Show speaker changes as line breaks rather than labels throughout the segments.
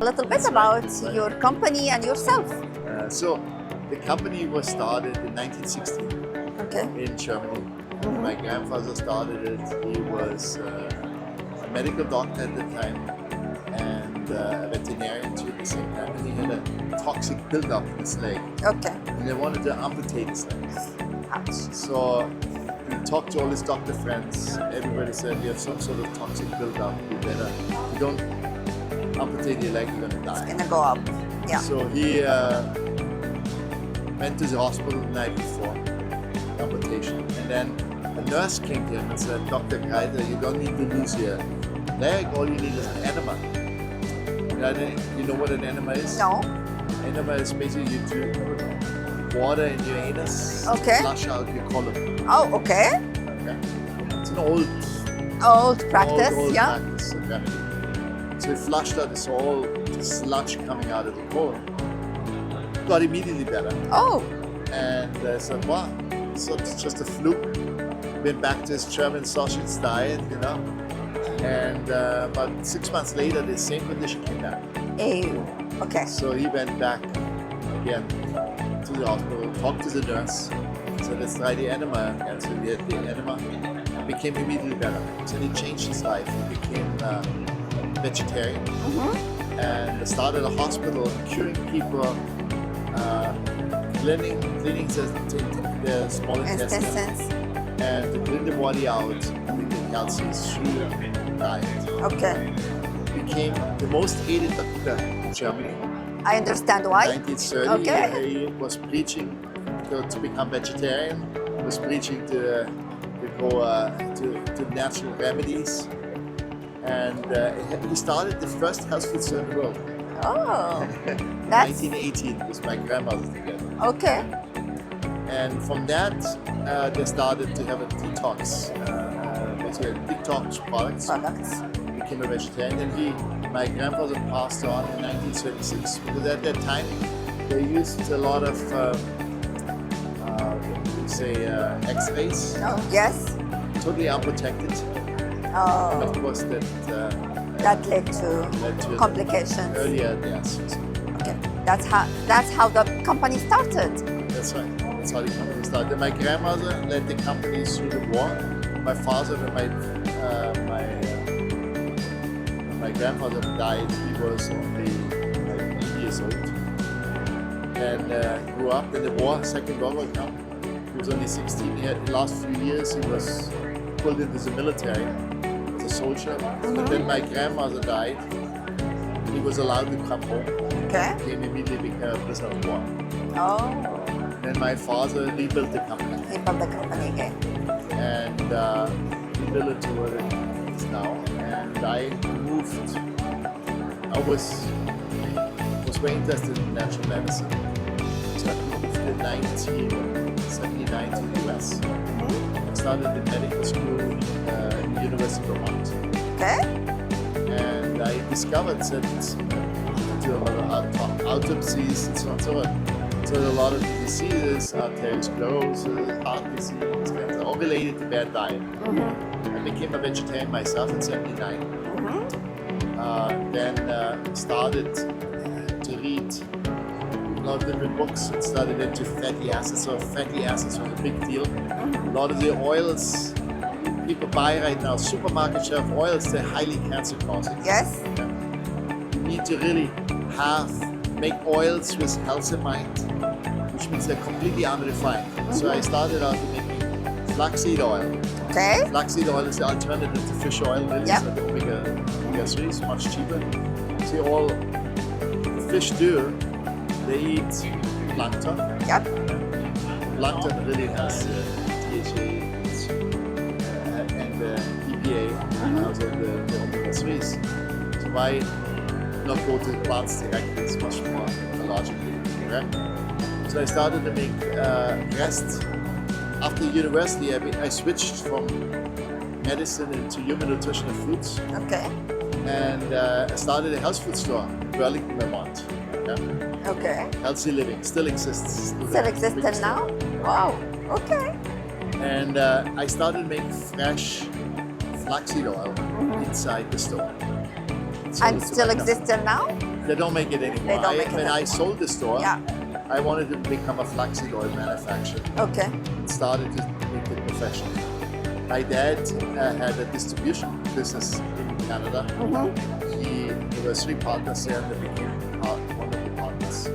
little bit
That's
about
right.
your company and yourself.
So the company was started in 1916
Okay.
in Germany. My grandfather started it. He was a medical doctor at the time and a veterinarian too at the same time. And he had a toxic buildup in his leg.
Okay.
And they wanted to amputate his leg.
Ouch.
So he talked to all his doctor friends. Everybody said, you have some sort of toxic buildup. You better, if you don't amputate your leg, you're going to die.
Gonna go up. Yeah.
So he went to the hospital the night before amputation, and then a nurse came to him and said, Dr. Greither, you don't need to lose your leg, all you need is an enema. You know what an enema is?
No.
Enema is basically you put water in your anus
Okay.
to flush out your colon.
Oh, okay.
Okay. It's an old
Practice.
old
Yeah.
practice of remedy. So he flushed out this all sludge coming out of the colon. Got immediately better.
Oh.
And I said, wow, so it's just a fluke. Went back to his German sausage diet, you know. And about 6 months later, the same condition came back.
Ew. Okay.
So he went back again to the hospital, talked to the nurse, said, let's try the enema. And so he had the enema, became immediately better. So he changed his life. He became vegetarian and started a hospital curing people, cleaning the small intestine and to clean the body out with the calcium through diet.
Okay.
Became the most hated doctor in Germany.
I understand why.
1930,
Okay.
he was preaching to become vegetarian. He was preaching to go to natural remedies, and he started the first health food store in the world.
Oh. That's
1918 with my grandmother together.
okay.
And from that, they started to have a detox, basically detox products. Became a vegetarian, and my grandfather passed on in 1936. Because at that time, they used a lot of, X-rays,
Oh, yes.
totally unprotected. And
Oh,
of course, that
that led to
led to
complications.
earlier deaths.
Okay. That's how the company started.
That's right. That's how the company started. My grandmother led the company through the war. My father, when my grandfather died, he was only like 8 years old, and grew up in the war, Second World War camp. He was only 16. The last few years he was pulled into the military as a soldier. But then my grandmother died. He was allowed to come home.
Okay.
Came immediately became a prisoner of war.
Oh,
Then my father rebuilt the company
he built the company again.
and rebuilt it to what it is now. And I moved. I was very interested in natural medicine, so I moved in 1979 to the US. I started in medical school in the University of Vermont,
Okay.
and I discovered that to a lot of autopsies and so on and so on. So a lot of the diseases, arteriosclerosis, heart disease, cancer, all related to bad diet. I became a vegetarian myself in '79. Then started to read a lot of different books and started into fatty acids. So fatty acids was a big deal. A lot of the oils people buy right now, supermarket shelf oils, they're highly cancer causing.
Yes.
You need to really make oils with health in mind, which means they're completely unrefined. So I started out making flaxseed oil.
Okay.
Flaxseed oil is the alternative to fish oil, really.
Yep.
So the omega-3 is much cheaper. See, all the fish do, they eat plankton.
Yep.
Plankton really has DHA and EPA, also the omega-3s. So why not go to the plants directly? It's much more logically correct. So I started to make rest. After university, I switched from medicine into human nutritional foods,
Okay.
and I started a health food store in Burlington, Vermont. Yeah?
Okay.
Healthy living still exists.
Still existent now? Wow. Okay.
And I started to make fresh flaxseed oil inside the store. So
And
it's
still
like
existent now?
They don't make it anymore.
They don't make it
When I
anymore.
sold the store,
Yeah.
I wanted to become a flaxseed oil manufacturer.
Okay.
Started to make it professional. My dad had a distribution business in Canada. There were 3 partners there, and they became one of the partners.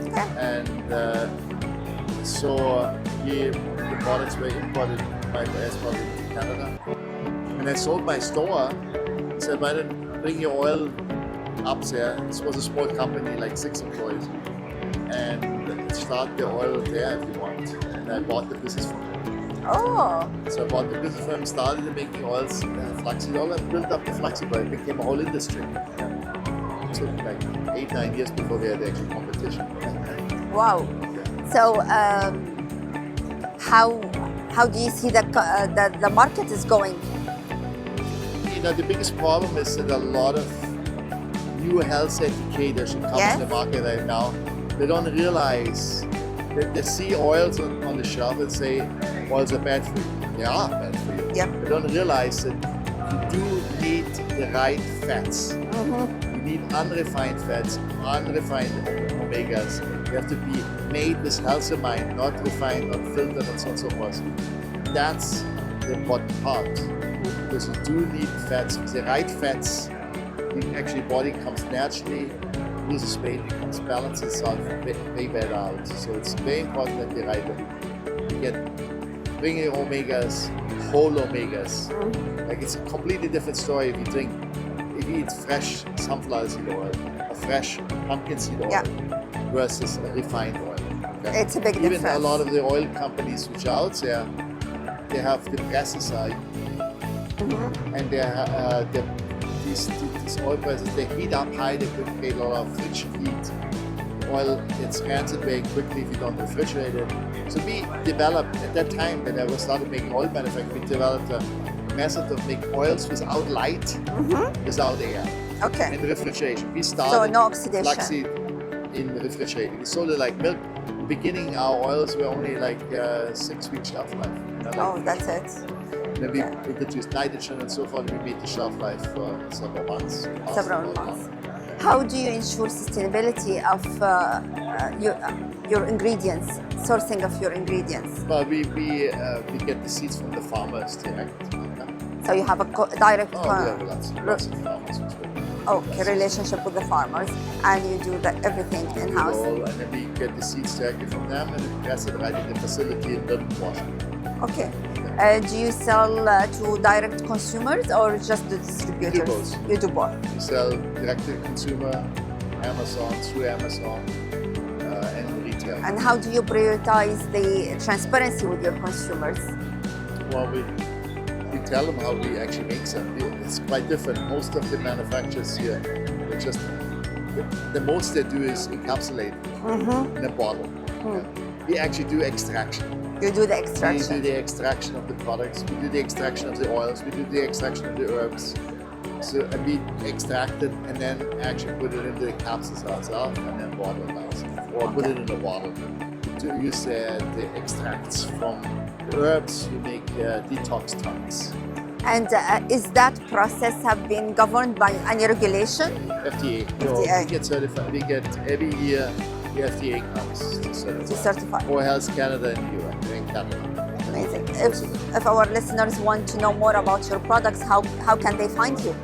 Okay.
And so the products were imported by export into Canada. When I sold my store, I said, why don't you bring your oil up there? This was a small company, like 6 employees, and start the oil there if you want. And I bought the business from them.
Oh.
So I bought the business from them, started making oils, flaxseed oil, and built up the flaxseed oil. It became a whole industry. It took like 8-9 years before we had actual competition.
Wow. So how do you see the market is going?
You know, the biggest problem is that a lot of new health educators who come
Yes.
to the market right now, they don't realize that they see oils on the shelf and say oils are bad for you. They are bad for you.
Yep.
They don't realize that you do need the right fats. You need unrefined fats, unrefined omegas. They have to be made with healthy mind, not refined, not filtered, and so on and so forth. That's the important part. Because you do need fats. With the right fats, actually body comes naturally, loses weight, becomes balanced itself way better out. So it's very important that the right you get bring your omegas, whole omegas. Like it's a completely different story if you eat fresh sunflower seed oil, or fresh pumpkin seed oil versus a refined oil. Okay?
It's a big
Even
difference.
a lot of the oil companies which are out there, they have the presses and these oil presses, they heat up high, they create a lot of friction heat. Oil gets rancid very quickly if you don't refrigerate it. So we developed, at that time when I started making oil manufacturing, we developed a method of making oils without light, without air,
Okay.
and refrigeration. We
So
started
no oxidation.
flaxseed in refrigerating. We sold it like milk. In the beginning, our oils were only like 6 weeks shelf life. You know, like
Oh, that's it.
then we introduced nitrogen and so forth. We made the shelf life for several months.
Several months. How do you ensure sustainability of your ingredients, sourcing of your ingredients?
Well, we get the seeds from the farmers direct. Okay?
So you have a direct
We have lots of farmers.
okay, relationship with the farmers, and you do everything in-house.
And then we get the seeds directly from them and we press it right in the facility and then wash it.
Okay. Do you sell to direct consumers or just the distributors?
We do both.
You do both.
We sell direct to consumer, Amazon, through Amazon, and retail.
And how do you prioritize the transparency with your consumers?
Well, we tell them how we actually make them. It's quite different. Most of the manufacturers here, they just the most they do is encapsulate in a bottle. Yeah. We actually do extraction.
You do the
We do
extraction.
the extraction of the products. We do the extraction of the oils. We do the extraction of the herbs. So and we extract it and then actually put it into the capsules ourselves and then bottle it ourselves, or put it in a bottle. To use the extracts from the herbs, you make detox tonics.
And is that process have been governed by any regulation?
FDA.
FDA.
We get certified. We get every year the FDA comes to certify.
To certify.
For Health Canada and the US, in Canada.
Amazing. If our listeners want to know more about your products, how can they find you?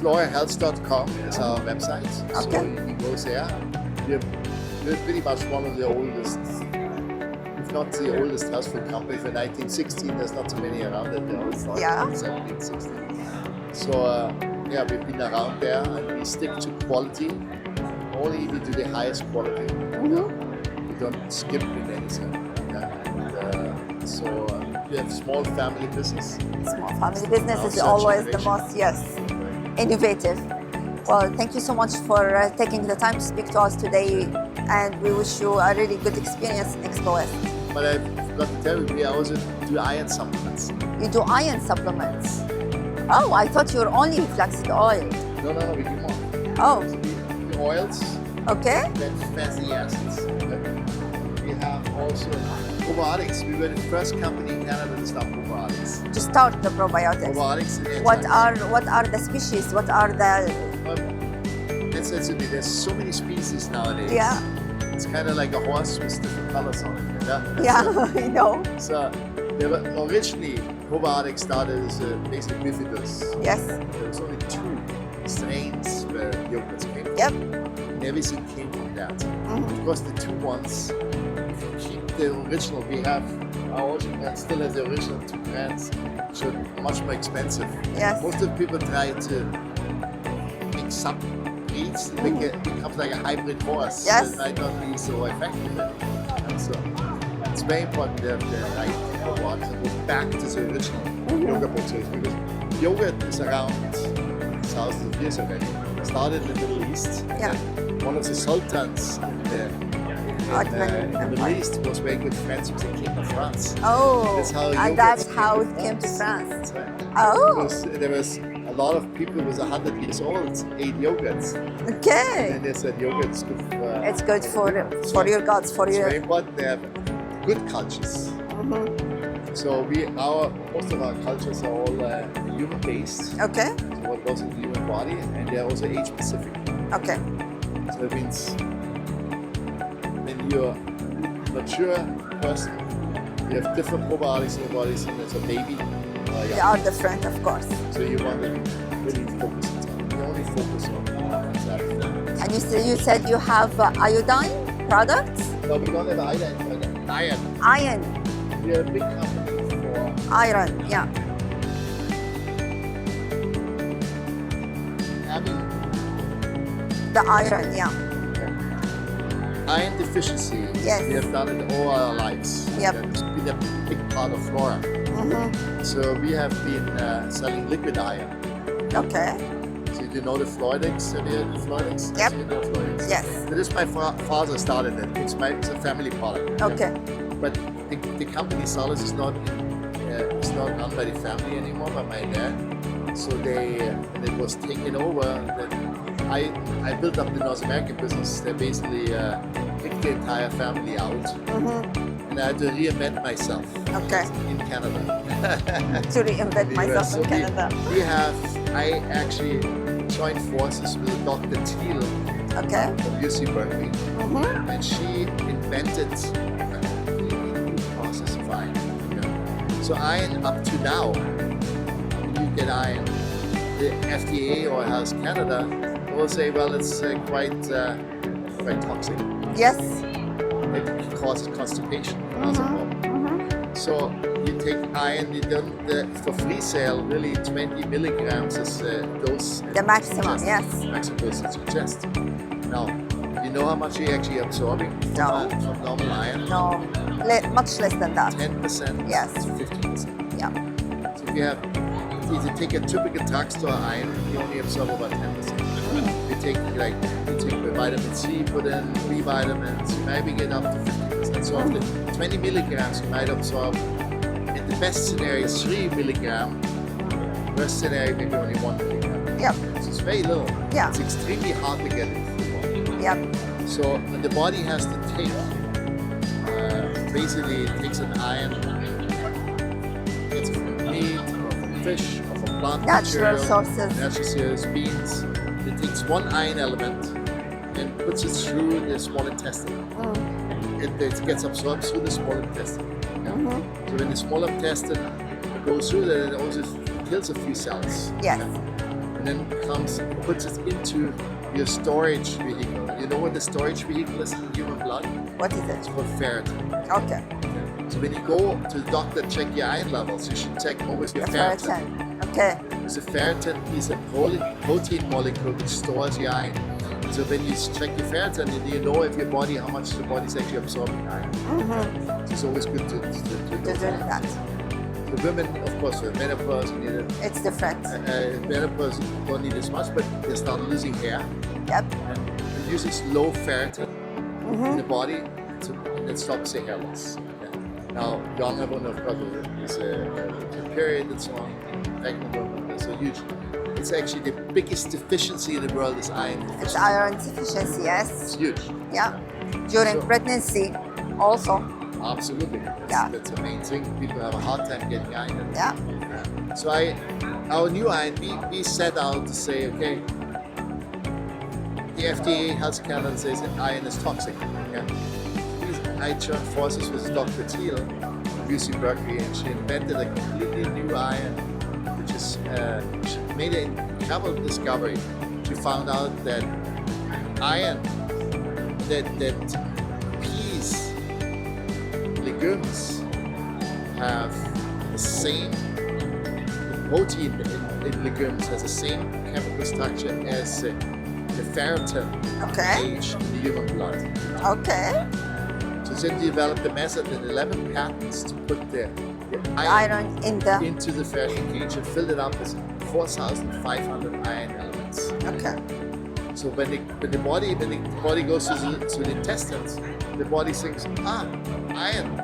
FloraHealth.com is our website.
Okay.
So you go there. We're pretty much one of the oldest, if not the oldest health food company. For 1916, there's not so many around that they all started
Yeah.
in 1716. So yeah, we've been around there and we stick to quality. Only we do the highest quality. We don't skip with anything. And, so we have small family business.
Small family business
Now
is
third
always the
generation.
most, innovative. Well, thank you so much for taking the time to speak to us today, and we wish you a really good experience in Expo West.
But I forgot to tell you, we also do iron supplements.
You do iron supplements. Oh, I thought you were only flaxseed oil.
No, we do more.
Oh,
So the oils,
okay.
then fatty acids. We have also probiotics. We were the first company in Canada to start probiotics.
To start the probiotics.
Probiotics and
What
enzymes.
are the species? What are the
that's it. There's so many species nowadays.
Yeah.
It's kind of like a horse with different colors on it.
Yeah, I know.
So they were originally probiotics started as basically bifidus.
Yes.
There was only 2 strains where yogurts came from.
Yep.
And everything came from that.
Mm-hmm.
Of course, the 2 ones, if you keep the original, we have our original brand still has the original 2 brands, which are much more expensive.
Yes.
Most of the people try to mix up breeds to make it becomes like a hybrid horse.
Yes.
It might not be so effective. And so it's very important to have the right probiotics and go back to the original yogurt process, because yogurt is around thousands of years already. It started in the Middle East.
Yeah.
One of the sultans in the Middle East was very good friends with the King of France.
Oh,
That's how
and
yogurts
that's
came
how
to
it came to France.
That's right.
Oh,
Because there was a lot of people who was 100 years old ate yogurts. And
okay.
then they said yogurt's good for...
It's good for your guts, for
It's
your...
very important to have good cultures. So most of our cultures are all human-based.
Okay,
So what goes in the human body, and they're also age-specific.
okay.
So that means when you're a mature person, you have different probiotics in your body than as a baby.
They are different, of course.
So you want to really focus on that. You only focus on that.
And you said you have iodine products?
No, we don't have iodine. Iron.
Iron,
We are a big company for
iron, yeah.
having
The iron, yeah.
iron deficiency.
Yes.
We have done it all our lives.
Yep.
It's been a big part of Flora. So we have been selling liquid iron.
Okay,
So you know the Probiotics? Have you heard of Probiotics?
Yep.
So you know Probiotics.
yes.
That is my father started it. It's a family product.
Okay,
But the company Solus is not run by the family anymore, by my dad. So it was taken over. Then I built up the North American business. They basically kicked the entire family out, and I had to reinvent myself.
Okay.
In Canada.
To reinvent myself
So
in Canada.
I actually joined forces with Dr. Thiel
Okay.
from UC Berkeley, and she invented the new process of iron. So iron up to now, when you get iron, the FDA or Health Canada will say, well, it's quite toxic.
Yes.
It causes constipation. That's a problem. So you take iron, for free sale, really 20 milligrams is dose.
The maximum, yes.
Maximum dose it suggests. Now, you know how much you're actually absorbing
No.
from normal iron?
No, much less than that.
10%
Yes.
to 15%.
Yeah.
So if you take a typical drugstore iron, you only absorb about 10%. You take vitamin C, put in B vitamins, you maybe get up to 50%. So of the 20 milligrams, you might absorb, in the best scenario, 3 milligram. Worst scenario, maybe only 1 milligram.
Yep.
So it's very little.
Yeah.
It's extremely hard to get it.
Yep.
So the body has to take, basically it takes an iron, gets it from meat, or from fish, or from plant
Natural
material,
sources.
natural sources, beans. It takes one iron element and puts it through the small intestine. It gets absorbed through the small intestine. So when the small intestine goes through that, it also kills a few cells.
Yes.
And then puts it into your storage vehicle. You know what the storage vehicle is in human blood?
What is
It's
it?
called ferritin.
Okay.
So when you go to the doctor to check your iron levels, you should check always your
The
ferritin.
ferritin. Okay.
So ferritin is a protein molecule which stores your iron. So when you check your ferritin, you know if how much the body's actually absorbing iron. So it's always good to
To do that.
The women, of course, with menopause, you need it.
It's different.
Menopause don't need as much, but they start losing hair.
Yep.
And it uses low ferritin in the body and it stops the hair loss. Okay. Now, young women, of course, is a period and so on. Pregnant women, it's a huge. It's actually the biggest deficiency in the world is iron deficiency.
It's iron deficiency, yes.
It's huge.
Yeah. During
So-
pregnancy, also.
Absolutely.
Yeah.
That's the main thing. People have a hard time getting iron.
Yeah.
So our new iron, we set out to say, okay, the FDA Health Canada says that iron is toxic. Yeah? I joined forces with Dr. Thiel from UC Berkeley, and she invented a completely new iron, which is she made an incredible discovery. She found out that iron, that peas, legumes have the same, the protein in legumes has the same chemical structure as the ferritin H in the human blood.
Okay.
So then developed a method and 11 patents to put the
Iron
into the ferritin cage and filled it up with 4,500 iron elements.
Okay.
So when the body goes to the intestines, the body thinks, iron.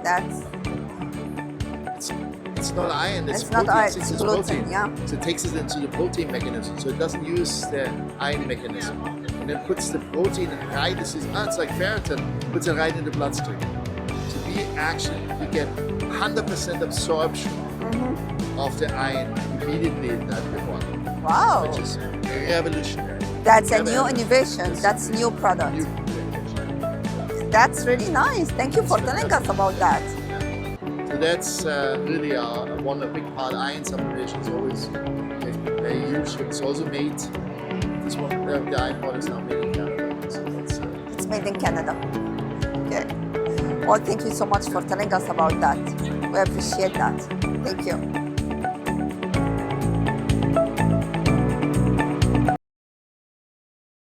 It's not iron, it's protein.
not iron,
It's
it's
protein.
yeah.
So it takes it into the protein mechanism. So it doesn't use the iron mechanism. And then puts the protein right, it's like ferritin, puts it right in the bloodstream. So you get 100% absorption of the iron immediately in that body.
Wow.
Which is revolutionary.
That's a new innovation. That's a new product. That's really nice. Thank you for telling us about that.
So that's really one big part. Iron supplementation is always very huge. It's also made. This one, the iron product is now made in Canada. So
it's made in Canada. Okay. Well, thank you so much for telling us about that. We appreciate that. Thank you.